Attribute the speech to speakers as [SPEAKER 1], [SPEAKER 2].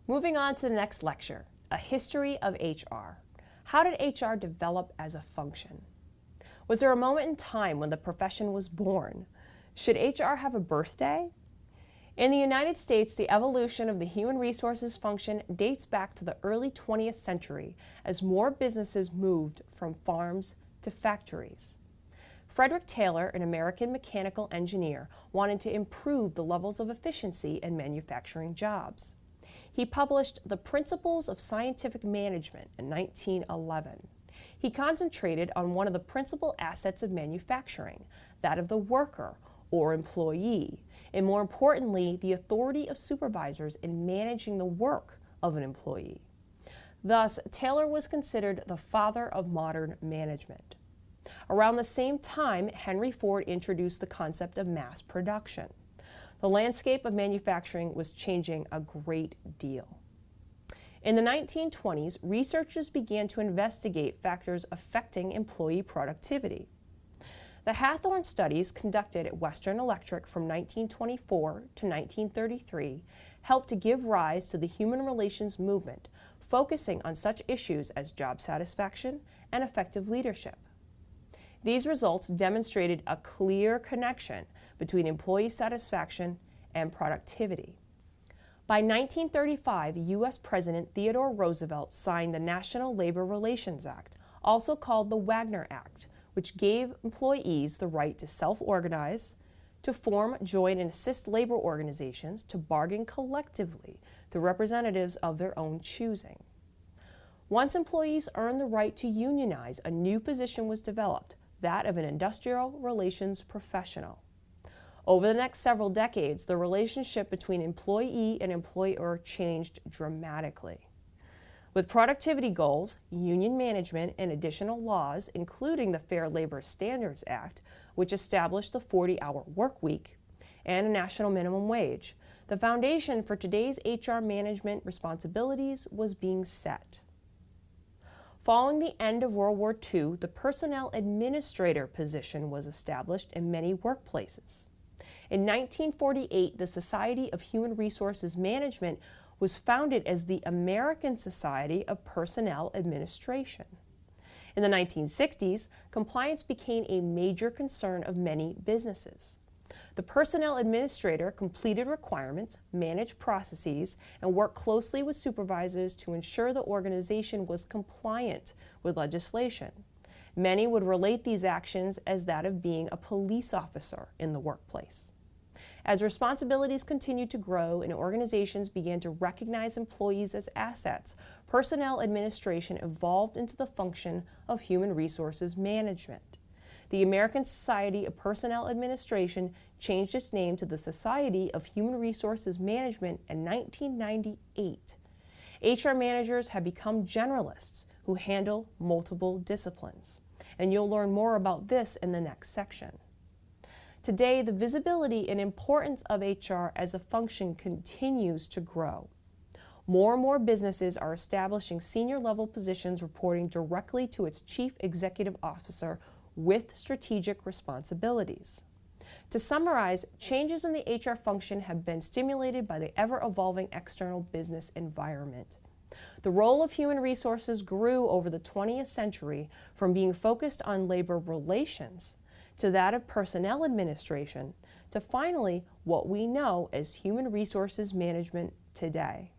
[SPEAKER 1] Moving on to the next lecture, a history of HR. How did HR develop as a function? Was there a moment in time when the profession was born? Should HR have a birthday? In the United States, the evolution of the human resources function dates back to the early 20th century as more businesses moved from farms to factories. Frederick Taylor, an American mechanical engineer, wanted to improve the levels of efficiency in manufacturing jobs. He published The Principles of Scientific Management in 1911. He concentrated on one of the principal assets of manufacturing, that of the worker or employee, and more importantly, the authority of supervisors in managing the work of an employee. Thus, Taylor was considered the father of modern management. Around the same time, Henry Ford introduced the concept of mass production. The landscape of manufacturing was changing a great deal. In the 1920s, researchers began to investigate factors affecting employee productivity. The Hathorne studies conducted at Western Electric from 1924 to 1933 helped to give rise to the human relations movement, focusing on such issues as job satisfaction and effective leadership. These results demonstrated a clear connection between employee satisfaction and productivity. By 1935, U.S. President Theodore Roosevelt signed the National Labor Relations Act, also called the Wagner Act, which gave employees the right to self-organize, to form, join, and assist labor organizations, to bargain collectively through representatives of their own choosing. Once employees earned the right to unionize, a new position was developed, that of an industrial relations professional. Over the next several decades, the relationship between employee and employer changed dramatically. With productivity goals, union management, and additional laws, including the Fair Labor Standards Act, which established the 40-hour work week, and a national minimum wage, the foundation for today's HR management responsibilities was being set. Following the end of World War II, the personnel administrator position was established in many workplaces. In 1948, the Society of Human Resources Management was founded as the American Society of Personnel Administration. In the 1960s, compliance became a major concern of many businesses. The personnel administrator completed requirements, managed processes, and worked closely with supervisors to ensure the organization was compliant with legislation. Many would relate these actions as that of being a police officer in the workplace. As responsibilities continued to grow and organizations began to recognize employees as assets, personnel administration evolved into the function of human resources management. The American Society of Personnel Administration changed its name to the Society of Human Resources Management in 1998. HR managers have become generalists who handle multiple disciplines, and you'll learn more about this in the next section. Today, the visibility and importance of HR as a function continues to grow. More and more businesses are establishing senior-level positions reporting directly to its chief executive officer with strategic responsibilities. To summarize, changes in the HR function have been stimulated by the ever-evolving external business environment. The role of human resources grew over the 20th century from being focused on labor relations to that of personnel administration, to finally what we know as human resources management today.